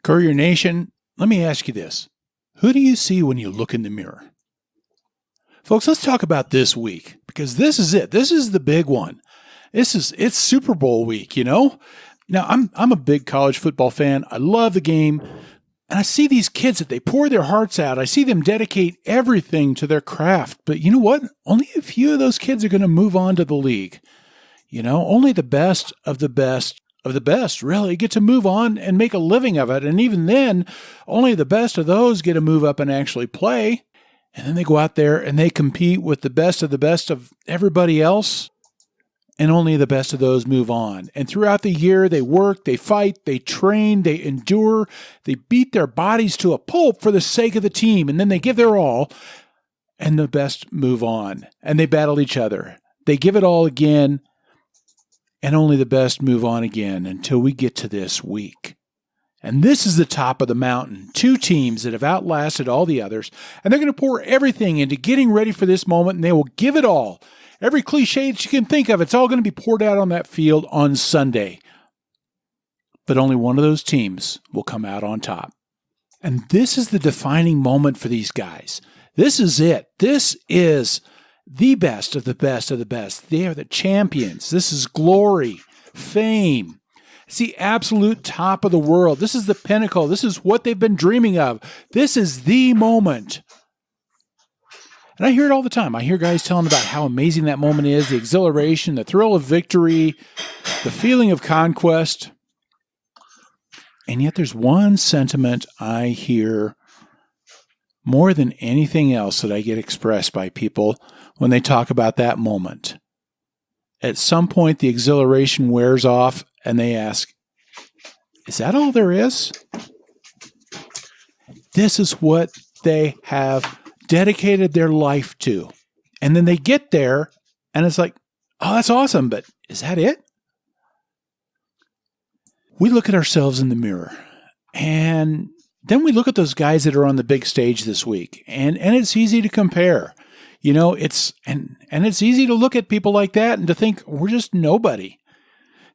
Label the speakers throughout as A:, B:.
A: Courier Nation, let me ask you this. Who do you see when you look in the mirror? Folks, let's talk about this week, because this is it. This is the big one. It's Super Bowl week, you know? Now, I'm a big college football fan. I love the game. And I see these kids that they pour their hearts out. I see them dedicate everything to their craft. But you know what? Only a few of those kids are going to move on to the league. You know, only the best of the best of the best really get to move on and make a living of it. And even then, only the best of those get to move up and actually play. And then they go out there and they compete with the best of everybody else. And only the best of those move on. And throughout the year, they work, they fight, they train, they endure, they beat their bodies to a pulp for the sake of the team. And then they give their all, and the best move on. And they battle each other. They give it all again, and only the best move on again until we get to this week. And this is the top of the mountain. Two teams that have outlasted all the others, and they're going to pour everything into getting ready for this moment, and they will give it all. Every cliche that you can think of, it's all going to be poured out on that field on Sunday. But only one of those teams will come out on top. And this is the defining moment for these guys. This is it. This is the best of the best of the best. They are the champions. This is glory, fame. It's the absolute top of the world. This is the pinnacle. This is what they've been dreaming of. This is the moment. And I hear it all the time. I hear guys telling about how amazing that moment is, the exhilaration, the thrill of victory, the feeling of conquest. And yet there's one sentiment I hear more than anything else that I get expressed by people when they talk about that moment. At some point, the exhilaration wears off and they ask, is that all there is? This is what they have dedicated their life to. And then they get there and it's like, oh, that's awesome, but is that it? We look at ourselves in the mirror and then we look at those guys that are on the big stage this week and it's easy to compare. You know, it's easy to look at people like that and to think we're just nobody.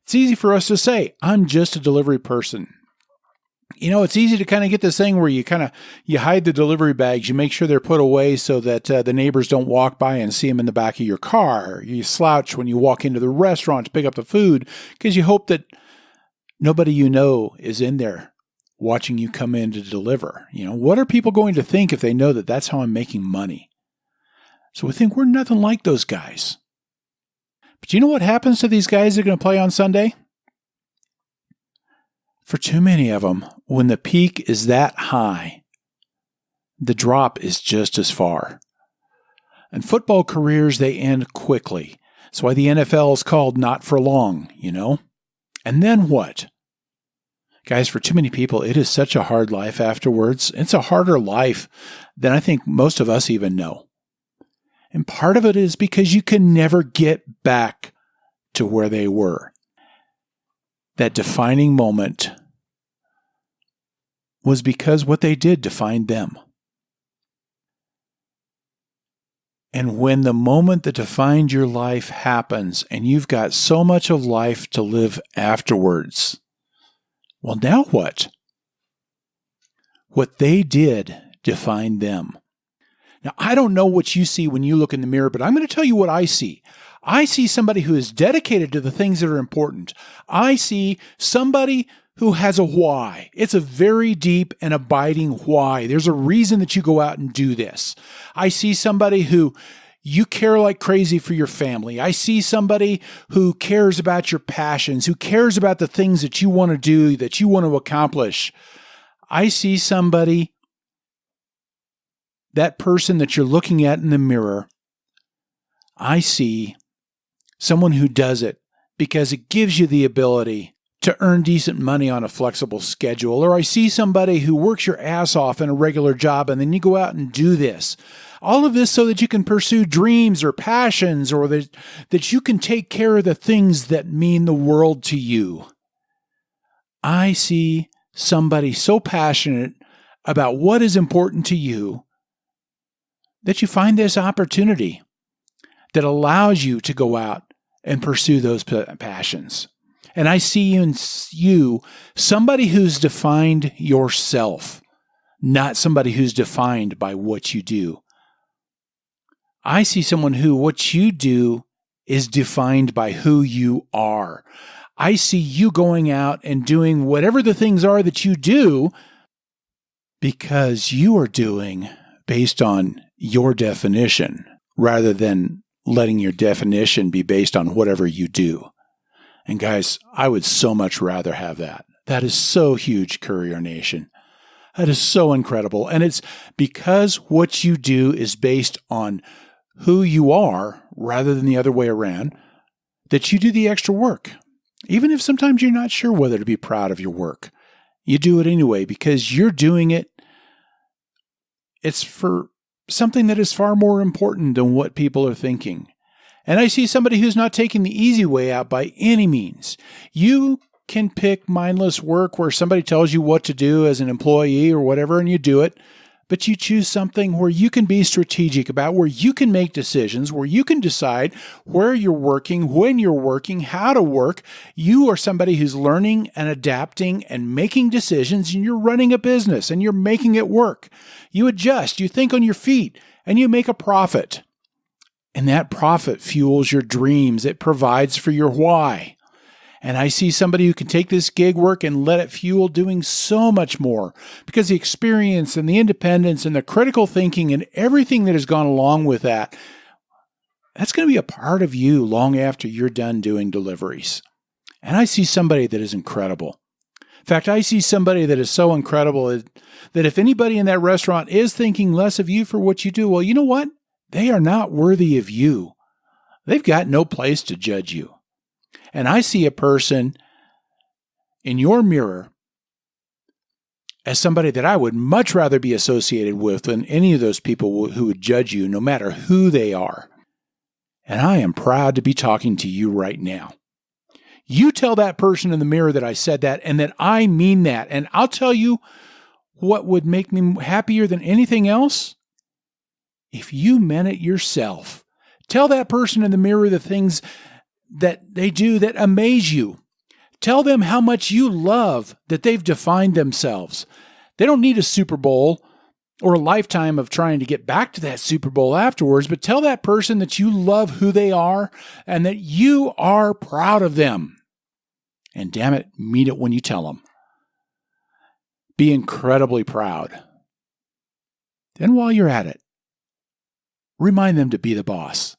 A: It's easy for us to say, I'm just a delivery person. You know, it's easy to kind of get this thing where you hide the delivery bags. You make sure they're put away so that the neighbors don't walk by and see them in the back of your car. You slouch when you walk into the restaurant to pick up the food because you hope that nobody you know is in there watching you come in to deliver. You know, what are people going to think if they know that that's how I'm making money? So we think we're nothing like those guys. But you know what happens to these guys that are going to play on Sunday? For too many of them, when the peak is that high, the drop is just as far. And football careers, they end quickly. That's why the NFL is called not for long, you know? And then what? Guys, for too many people, it is such a hard life afterwards. It's a harder life than I think most of us even know. And part of it is because you can never get back to where they were. That defining moment was because what they did defined them. And when the moment that defined your life happens and you've got so much of life to live afterwards, well, now what? What they did defined them. Now, I don't know what you see when you look in the mirror, but I'm going to tell you what I see. I see somebody who is dedicated to the things that are important. I see somebody who has a why. It's a very deep and abiding why. There's a reason that you go out and do this. I see somebody who you care like crazy for your family. I see somebody who cares about your passions, who cares about the things that you want to do, that you want to accomplish. I see somebody, that person that you're looking at in the mirror, I see someone who does it because it gives you the ability to earn decent money on a flexible schedule. Or I see somebody who works your ass off in a regular job and then you go out and do this. All of this so that you can pursue dreams or passions or that you can take care of the things that mean the world to you. I see somebody so passionate about what is important to you that you find this opportunity that allows you to go out and pursue those passions. And I see in you somebody who's defined yourself, not somebody who's defined by what you do. I see someone who what you do is defined by who you are. I see you going out and doing whatever the things are that you do because you are doing based on your definition rather than letting your definition be based on whatever you do. And guys, I would so much rather have that. That is so huge, Courier Nation. That is so incredible. And it's because what you do is based on who you are rather than the other way around that you do the extra work. Even if sometimes you're not sure whether to be proud of your work, you do it anyway because you're doing it. It's for something that is far more important than what people are thinking. And I see somebody who's not taking the easy way out by any means. You can pick mindless work where somebody tells you what to do as an employee or whatever, and you do it. But you choose something where you can be strategic about, where you can make decisions, where you can decide where you're working, when you're working, how to work. You are somebody who's learning and adapting and making decisions, and you're running a business and you're making it work. You adjust, you think on your feet, and you make a profit. And that profit fuels your dreams. It provides for your why. And I see somebody who can take this gig work and let it fuel doing so much more because the experience and the independence and the critical thinking and everything that has gone along with that, that's going to be a part of you long after you're done doing deliveries. And I see somebody that is incredible. In fact, I see somebody that is so incredible that if anybody in that restaurant is thinking less of you for what you do, well, you know what? They are not worthy of you. They've got no place to judge you. And I see a person in your mirror as somebody that I would much rather be associated with than any of those people who would judge you, no matter who they are. And I am proud to be talking to you right now. You tell that person in the mirror that I said that and that I mean that. And I'll tell you what would make me happier than anything else. If you meant it yourself, tell that person in the mirror the things that they do that amaze you. Tell them how much you love that they've defined themselves. They don't need a Super Bowl or a lifetime of trying to get back to that Super Bowl afterwards, but tell that person that you love who they are and that you are proud of them. And damn it, mean it when you tell them. Be incredibly proud. Then while you're at it, remind them to be the boss.